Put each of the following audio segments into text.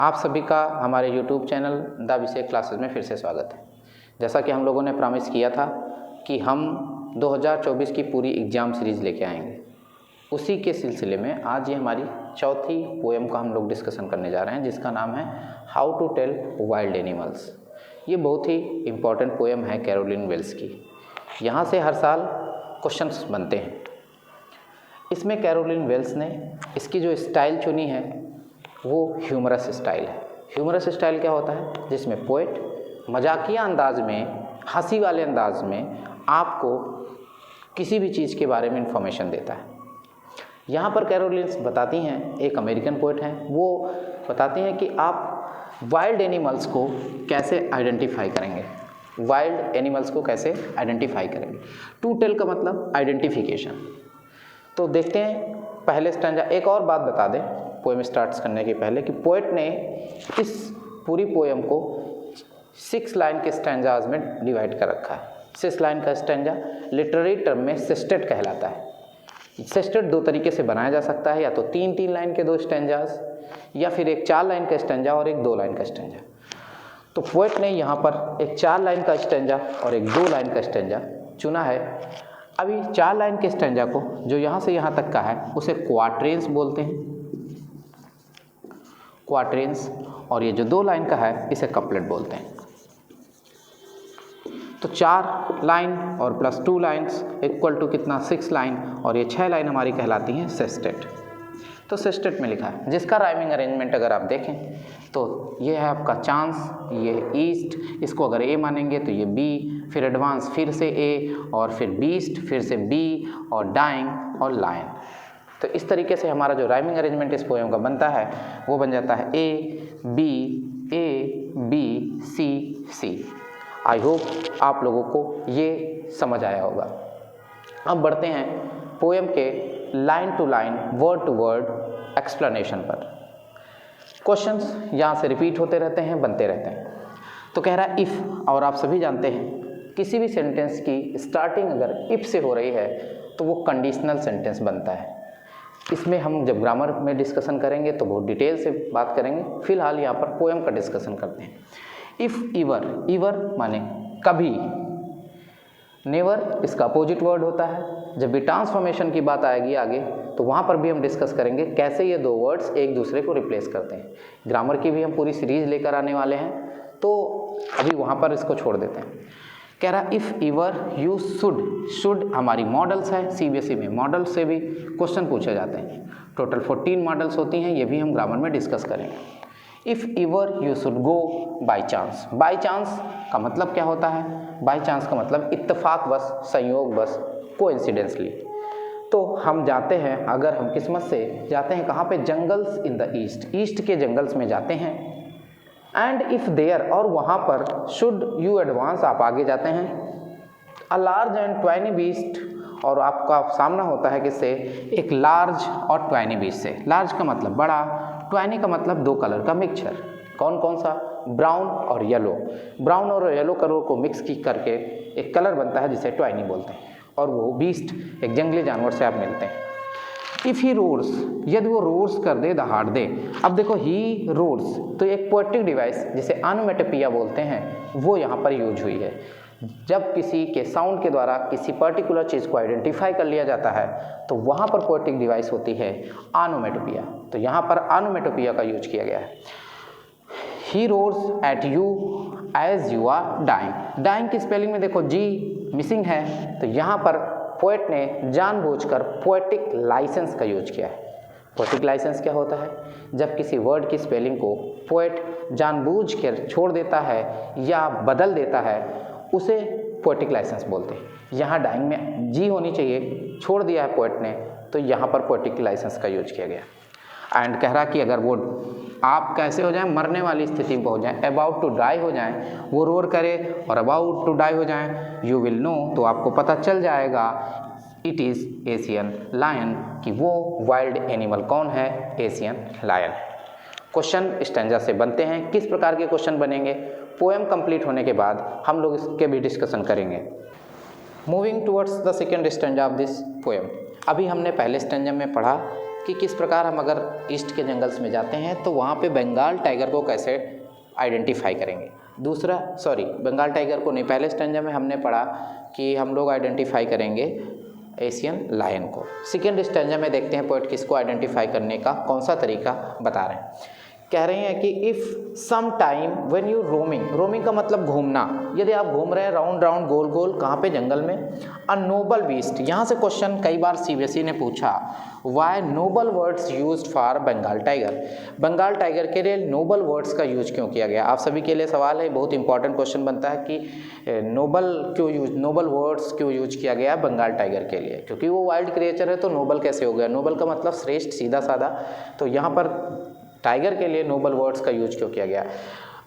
आप सभी का हमारे YouTube चैनल द विषय क्लासेस में फिर से स्वागत है। जैसा कि हम लोगों ने प्रॉमिस किया था कि हम 2024 की पूरी एग्ज़ाम सीरीज़ लेके आएंगे, उसी के सिलसिले में आज ये हमारी चौथी पोएम का हम लोग डिस्कशन करने जा रहे हैं, जिसका नाम है how to tell wild animals. ये बहुत ही इम्पॉर्टेंट पोएम है कैरोलिन वेल्स की। यहाँ से हर साल क्वेश्चंस बनते हैं। इसमें कैरोलिन वेल्स ने इसकी जो स्टाइल चुनी है वो ह्यूमरस स्टाइल है। ह्यूमरस स्टाइल क्या होता है? जिसमें पोएट मजाकिया अंदाज में, हंसी वाले अंदाज में आपको किसी भी चीज़ के बारे में इंफॉर्मेशन देता है। यहाँ पर कैरोलिन बताती हैं, एक अमेरिकन पोएट हैं, वो बताती हैं कि आप वाइल्ड एनिमल्स को कैसे आइडेंटिफाई करेंगे। वाइल्ड एनिमल्स को कैसे आइडेंटिफाई करेंगे। टू टेल का मतलब आइडेंटिफिकेशन। तो देखते हैं पहले स्टैंजा। एक और बात बता दें पोएम स्टार्ट करने के पहले कि पोएट ने इस पूरी पोएम को 6 लाइन के स्टैंजाज में डिवाइड कर रखा है। 6 लाइन का स्टैंजा लिटरेरी टर्म में सेस्टेट कहलाता है। सेस्टेट दो तरीके से बनाया जा सकता है, या तो 3-3 लाइन के 2 स्टैंजाज, या फिर एक 4 लाइन का स्टैंजा और एक 2 लाइन का स्टैंजा। तो पोएट ने यहाँ पर एक 4 लाइन का स्टैंजा और एक 2 लाइन का स्टैंजा चुना है। अभी 4 लाइन के स्टैंजा को, जो यहाँ से यहाँ तक का है, उसे क्वाट्रेंस बोलते हैं, क्वाट्रेंस। और ये जो 2 लाइन का है इसे कपलेट बोलते हैं। तो 4 लाइन और प्लस 2 लाइन्स इक्वल टू कितना? 6 लाइन, और ये 6 लाइन हमारी कहलाती हैं सेस्टेट। तो सेस्टेट में लिखा है, जिसका राइमिंग अरेंजमेंट अगर आप देखें तो ये है आपका चांस, ये ईस्ट, इसको अगर ए मानेंगे तो ये बी, फिर एडवांस फिर से ए, और फिर बीस्ट फिर से बी, और डाइंग और लायन। तो इस तरीके से हमारा जो राइमिंग अरेंजमेंट इस पोएम का बनता है वो बन जाता है A B C C. I hope आप लोगों को ये समझ आया होगा। अब बढ़ते हैं पोएम के line to line, word to word explanation पर। क्वेश्चंस यहाँ से रिपीट होते रहते हैं, बनते रहते हैं। तो कह रहा है इफ़, और आप सभी जानते हैं किसी भी सेंटेंस की स्टार्टिंग अगर इफ़ से हो रही है तो वो कंडीशनल सेंटेंस बनता है। इसमें हम जब ग्रामर में डिस्कशन करेंगे तो बहुत डिटेल से बात करेंगे। फिलहाल यहाँ पर पोएम का डिस्कशन करते हैं। इफ़ ईवर, ईवर माने कभी, नेवर इसका अपोजिट वर्ड होता है। जब भी ट्रांसफॉर्मेशन की बात आएगी आगे तो वहाँ पर भी हम डिस्कस करेंगे कैसे ये 2 वर्ड्स एक दूसरे को रिप्लेस करते हैं। ग्रामर की भी हम पूरी सीरीज लेकर आने वाले हैं, तो अभी वहाँ पर इसको छोड़ देते हैं। कह रहा इफ़ ईवर यू शुड हमारी मॉडल्स है। सीबीएसई में मॉडल से भी क्वेश्चन पूछे जाते हैं। टोटल 14 मॉडल्स होती हैं, ये भी हम ग्रामर में डिस्कस करेंगे। If ईवर you should go by chance. By chance का मतलब क्या होता है? बाई चांस का मतलब इत्तेफाक बस, संयोग बस, कोइंसिडेंसली। तो हम जाते हैं, अगर हम किस्मत से जाते हैं कहाँ पे? Jungles in the east, east के जंगल्स में जाते हैं। एंड इफ़ देयर, और वहाँ पर शुड यू एडवांस, आप आगे जाते हैं। अ लार्ज एंड ट्वाइनी बीस्ट, और आपका सामना होता है किससे? एक लार्ज और ट्वाइनी बीस्ट से। लार्ज का मतलब बड़ा, ट्वाइनी का मतलब 2 कलर का मिक्सचर। कौन कौन सा? ब्राउन और येलो। ब्राउन और येलो कलर को मिक्स की करके एक कलर बनता है जिसे ट्वाइनी बोलते हैं, और वो बीस्ट एक जंगली जानवर से आप मिलते हैं। इफ़ ही रोर्स, यदि वो रोर्स कर दे, दहाड़ दे। अब देखो ही रोर्स, तो एक पोएटिक डिवाइस जिसे ऑनोमेटोपिया बोलते हैं वो यहाँ पर यूज हुई है। जब किसी के साउंड के द्वारा किसी पर्टिकुलर चीज़ को आइडेंटिफाई कर लिया जाता है तो वहाँ पर पोएटिक डिवाइस होती है ऑनोमेटोपिया। तो यहाँ पर ऑनोमेटोपिया का यूज किया गया है। He roars at you as you are dying. Dying की स्पेलिंग में देखो जी मिसिंग है, तो यहाँ पर पोएट ने जानबूझकर पोएटिक लाइसेंस का यूज किया है। पोएटिक लाइसेंस क्या होता है? जब किसी वर्ड की स्पेलिंग को पोएट जानबूझकर छोड़ देता है या बदल देता है उसे पोएटिक लाइसेंस बोलते हैं। यहाँ डाइंग में जी होनी चाहिए, छोड़ दिया है पोएट ने, तो यहाँ पर पोएटिक लाइसेंस का यूज किया गया। एंड कह रहा कि अगर वो आप कैसे हो जाएं? मरने वाली स्थिति में हो जाएं, अबाउट टू डाई हो जाएं, वो रोर करे और अबाउट टू डाई हो जाएं, यू विल नो, तो आपको पता चल जाएगा इट इज़ एशियन लायन, कि वो वाइल्ड एनिमल कौन है? Asian lion. क्वेश्चन स्टैंजा से बनते हैं। किस प्रकार के क्वेश्चन बनेंगे? पोएम कंप्लीट होने के बाद हम लोग इसके भी डिस्कशन करेंगे। Moving towards the second stanza of this poem. अभी हमने पहले स्टैंजा में पढ़ा कि किस प्रकार हम अगर ईस्ट के जंगल्स में जाते हैं तो वहाँ पे बंगाल टाइगर को कैसे आइडेंटिफाई करेंगे। दूसरा बंगाल टाइगर को नहीं, पहले स्टैंजा में हमने पढ़ा कि हम लोग आइडेंटिफाई करेंगे एशियन लायन को। सेकेंड स्टैंजा में देखते हैं पोएट किसको आइडेंटिफाई करने का कौन सा तरीका बता रहे हैं। कह रहे हैं कि if some time when you roaming का मतलब घूमना, यदि आप घूम रहे हैं राउंड राउंड गोल गोल, कहाँ पे, जंगल में। अ नोबल बीस्ट, यहाँ से क्वेश्चन कई बार सीबीएसई ने पूछा, why noble words used for Bengal tiger, Bengal tiger के लिए नोबल वर्ड्स का यूज क्यों किया गया। आप सभी के लिए सवाल है, बहुत इंपॉर्टेंट क्वेश्चन बनता है कि नोबल वर्ड्स क्यों यूज किया गया बंगाल टाइगर के लिए, क्योंकि वो वाइल्ड क्रिएचर है तो नोबल कैसे हो गया। नोबल का मतलब श्रेष्ठ, सीधा साधा, तो यहाँ पर टाइगर के लिए नोबल वर्ड्स का यूज क्यों किया गया।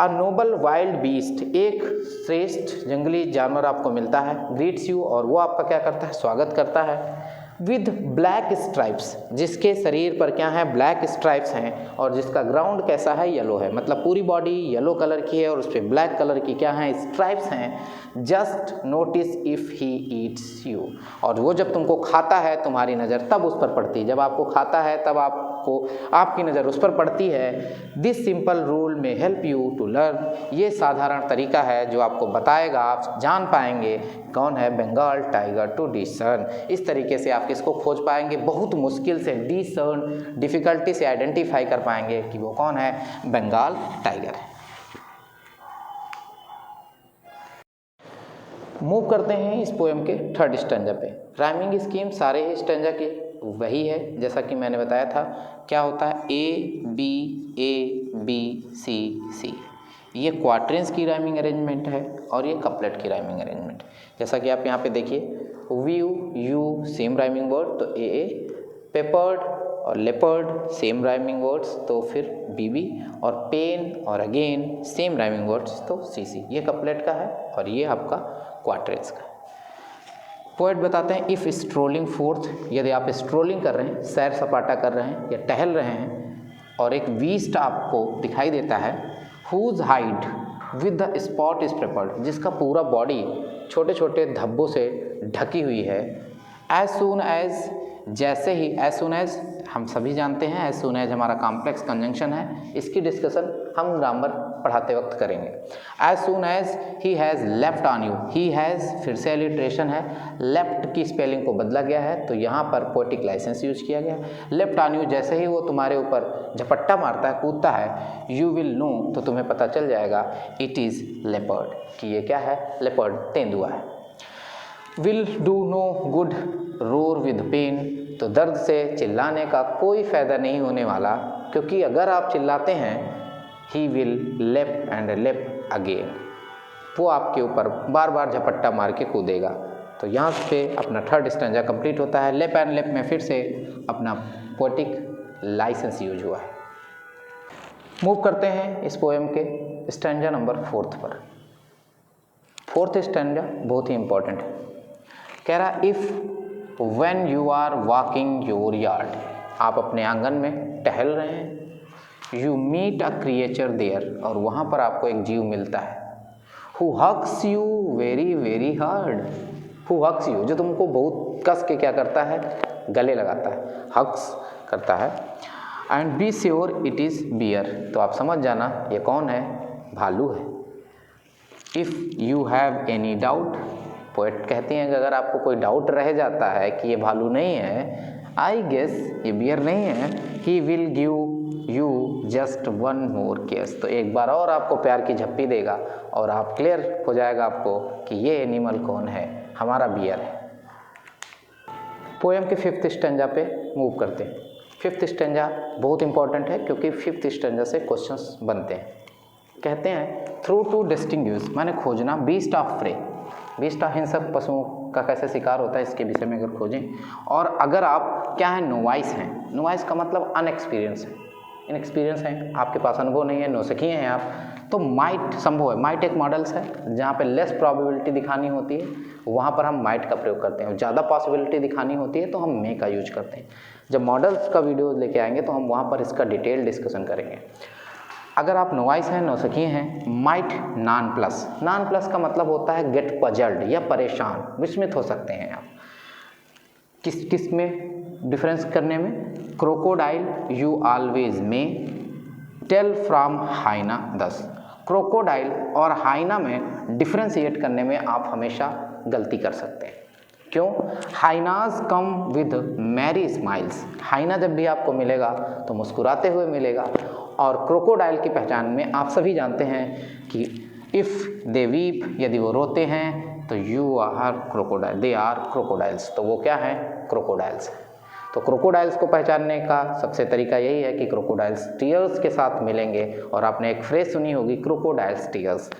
अ नोबल वाइल्ड बीस्ट, एक श्रेष्ठ जंगली जानवर आपको मिलता है, ग्रीट्स यू, और वो आपका क्या करता है, स्वागत करता है। विद ब्लैक स्ट्राइप्स, जिसके शरीर पर क्या है, ब्लैक स्ट्राइप्स हैं, और जिसका ग्राउंड कैसा है, येलो है, मतलब पूरी बॉडी येलो कलर की है और उस पर ब्लैक कलर की क्या है, स्ट्राइप्स हैं। Just notice if he eats you, और वो जब तुमको खाता है तुम्हारी नज़र तब उस पर पड़ती है, जब आपको खाता है तब आपकी नज़र उस पर पड़ती है। दिस सिंपल रूल में हेल्प यू टू लर्न, ये साधारण तरीका है जो आपको बताएगा, आप जान पाएंगे कौन है बंगाल टाइगर टू डिसर्न। इस तरीके से आप किसको खोज पाएंगे, बहुत मुश्किल से, डिसर्न, डिफ़िकल्टी से आइडेंटिफाई कर पाएंगे कि वो कौन है, बंगाल टाइगर है। मूव करते हैं इस पोएम के थर्ड स्टैंजा पे। राइमिंग स्कीम सारे ही स्टैंजा की वही है, जैसा कि मैंने बताया था। क्या होता है, ए बी सी सी, ये क्वाट्रेंस की राइमिंग अरेंजमेंट है और ये कपलेट की राइमिंग अरेंजमेंट। जैसा कि आप यहाँ पे देखिए, view you same rhyming word तो ए, पेपर्ड और लेपर्ड सेम राइमिंग वर्ड्स तो फिर बी, और पेन और अगेन सेम राइमिंग वर्ड्स तो सी। ये कपलेट का है और ये आपका क्वाट्रेंस का। पोएट बताते हैं, इफ़ स्ट्रोलिंग फोर्थ, यदि आप स्ट्रोलिंग कर रहे हैं, सैर सपाटा कर रहे हैं या टहल रहे हैं, और एक बीस्ट आपको दिखाई देता है, whose hide with the spot is prepared, जिसका पूरा बॉडी छोटे छोटे धब्बों से ढकी हुई है। एज सून एज, जैसे ही, एज सून एज हम सभी जानते हैं, एज सून एज हमारा कॉम्प्लेक्स कंजंक्शन है, इसकी डिस्कशन हम ग्रामर पढ़ाते वक्त करेंगे। As soon as he has left on you, he has फिर से एलिट्रेशन है, लेफ्ट की स्पेलिंग को बदला गया है तो यहाँ पर पोएटिक लाइसेंस यूज किया गया है। लेफ्ट ऑन यू, जैसे ही वो तुम्हारे ऊपर झपट्टा मारता है, कूदता है, यू विल नो, तो तुम्हें पता चल जाएगा इट इज़ लेपर्ड, कि ये क्या है, लेपर्ड, तेंदुआ है। Will do no good, roar with pain, तो दर्द से चिल्लाने का कोई फ़ायदा नहीं होने वाला, क्योंकि अगर आप चिल्लाते हैं, ही विल लेप एंड लेप अगेन, वो आपके ऊपर बार बार झपट्टा मार के कूदेगा। तो यहाँ पे अपना थर्ड स्टैंजा कंप्लीट होता है। लेप एंड लेप में फिर से अपना पोएटिक लाइसेंस यूज हुआ है। मूव करते हैं इस पोएम के स्टैंजा नंबर 4 पर। फोर्थ स्टैंजा बहुत ही इंपॉर्टेंट है। कह रहा, if when you are walking your yard, आप अपने आंगन में टहल रहे हैं, you meet a creature there, और वहाँ पर आपको एक जीव मिलता है, who hugs you very very hard, who hugs you, जो तुमको बहुत कस के क्या करता है, गले लगाता है, हग्स करता है। And be sure it is bear, तो आप समझ जाना ये कौन है, भालू है। If you have any doubt, poet कहते हैं कि अगर आपको कोई डाउट रह जाता है कि ये भालू नहीं है, आई गेस ये बियर नहीं है, he will give you just one more case, तो एक बार और आपको प्यार की झप्पी देगा और आप क्लियर हो जाएगा आपको कि ये एनिमल कौन है, हमारा बियर है। पोएम के 5th स्टैंजा पे मूव करते हैं। 5th स्टैंजा बहुत इंपॉर्टेंट है क्योंकि 5th स्टैंजा से क्वेश्चंस बनते हैं। कहते हैं, थ्रू टू डिस्टिंग्विश, माने खोजना, beast of prey, beast of हिंसक पशुओं का कैसे शिकार होता है इसके विषय में अगर खोजें। और अगर आप क्या है, नोवाइस हैं, नोवाइस का मतलब अनएक्सपीरियंस है, इनएक्सपीरियंस हैं, आपके पास अनुभव नहीं है, नौसिखिए हैं आप, तो माइट संभव है। माइट एक मॉडल्स है जहाँ पे लेस प्रोबेबिलिटी दिखानी होती है, वहाँ पर हम माइट का प्रयोग करते हैं। ज़्यादा पॉसिबिलिटी दिखानी होती है तो हम मे का यूज करते हैं। जब मॉडल्स का वीडियो लेके आएंगे तो हम वहाँ पर इसका डिटेल डिस्कशन करेंगे। अगर आप नोवाइस हैं, नौसिखिए हैं, might non plus, non plus का मतलब होता है गेट पजल्ड या परेशान, विस्मित हो सकते हैं आप। किस में, डिफरेंस करने में, क्रोकोडाइल यू ऑलवेज में टेल फ्रॉम हाइना दस। क्रोकोडाइल और हाइना में डिफ्रेंशिएट करने में आप हमेशा गलती कर सकते हैं। क्यों? Hyenas come with merry smiles. Hyena जब भी आपको मिलेगा तो मुस्कुराते हुए मिलेगा, और क्रोकोडाइल की पहचान में आप सभी जानते हैं कि इफ़ दे वीप, यदि वो रोते हैं तो you are crocodile, they are crocodiles, तो वो क्या हैं? क्रोकोडाइल्स। तो क्रोकोडाइल्स को पहचानने का सबसे तरीका यही है कि क्रोकोडाइल्स टीयर्स के साथ मिलेंगे, और आपने एक फ्रेज सुनी होगी क्रोकोडाइल्स टीयर्स।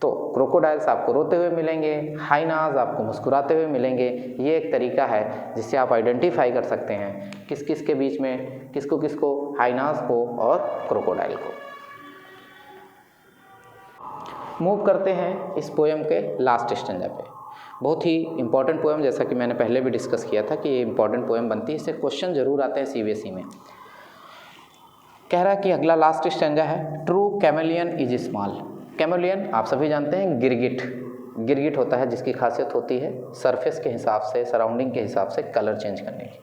तो क्रोकोडाइल्स आपको रोते हुए मिलेंगे, हाइनाज आपको मुस्कुराते हुए मिलेंगे। ये एक तरीका है जिससे आप आइडेंटिफाई कर सकते हैं किस किस के बीच में, किसको किसको, हाइनाज को और क्रोकोडाइल को। मूव करते हैं इस पोएम के लास्ट स्टैंजा पे। बहुत ही इंपॉर्टेंट पोएम, जैसा कि मैंने पहले भी डिस्कस किया था कि ये इंपॉर्टेंट पोएम बनती है, इससे क्वेश्चन जरूर आते हैं सीबीएसई में। कह रहा है कि अगला लास्ट स्टैंजा है, true chameleon is small. Chameleon आप सभी जानते हैं गिरगिट, गिरगिट होता है जिसकी खासियत होती है सरफेस के हिसाब से, सराउंडिंग के हिसाब से कलर चेंज करने की।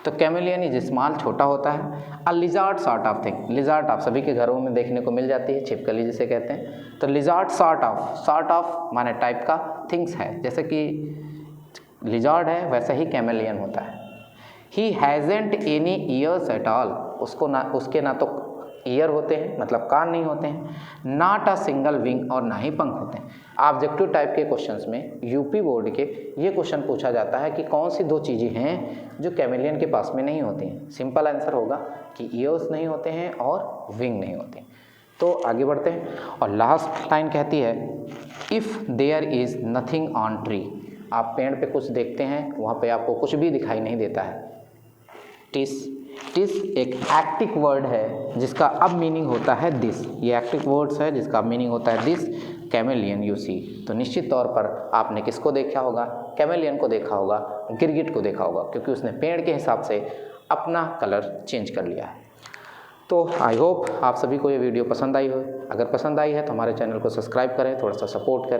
तो कैमेलियन इज स्मॉल, छोटा होता है। A lizard sort of thing, lizard आप सभी के घरों में देखने को मिल जाती है, छिपकली जिसे कहते हैं। तो लिजार्ड सॉर्ट ऑफ माने टाइप का थिंग्स है, जैसे कि लिजार्ड है वैसे ही कैमेलियन होता है। He hasn't any ears at all, उसके ना तो ईयर होते हैं मतलब कान नहीं होते हैं, नॉट अ सिंगल विंग, और ना ही पंख होते हैं। ऑब्जेक्टिव टाइप के क्वेश्चंस में यूपी बोर्ड के ये क्वेश्चन पूछा जाता है कि कौन सी दो चीज़ें हैं जो कैमेलियन के पास में नहीं होती हैं। सिंपल आंसर होगा कि ईयर्स नहीं होते हैं और विंग नहीं होते हैं। तो आगे बढ़ते हैं, और लास्ट लाइन कहती है, if there is nothing on tree. आप पेड़ पे कुछ देखते हैं, वहाँ पे आपको कुछ भी दिखाई नहीं देता है। टिस एक एक्टिव वर्ड है जिसका अब मीनिंग होता है दिस। ये एक्टिव वर्ड्स है जिसका अब मीनिंग होता है दिस कैमेलियन यू सी। तो निश्चित तौर पर आपने किसको देखा होगा? कैमेलियन को देखा होगा, गिरगिट को देखा होगा, क्योंकि उसने पेड़ के हिसाब से अपना कलर चेंज कर लिया है। तो आई होप आप सभी को ये वीडियो पसंद आई हो। अगर पसंद आई है तो हमारे चैनल को सब्सक्राइब करें, थोड़ा सा सपोर्ट करें।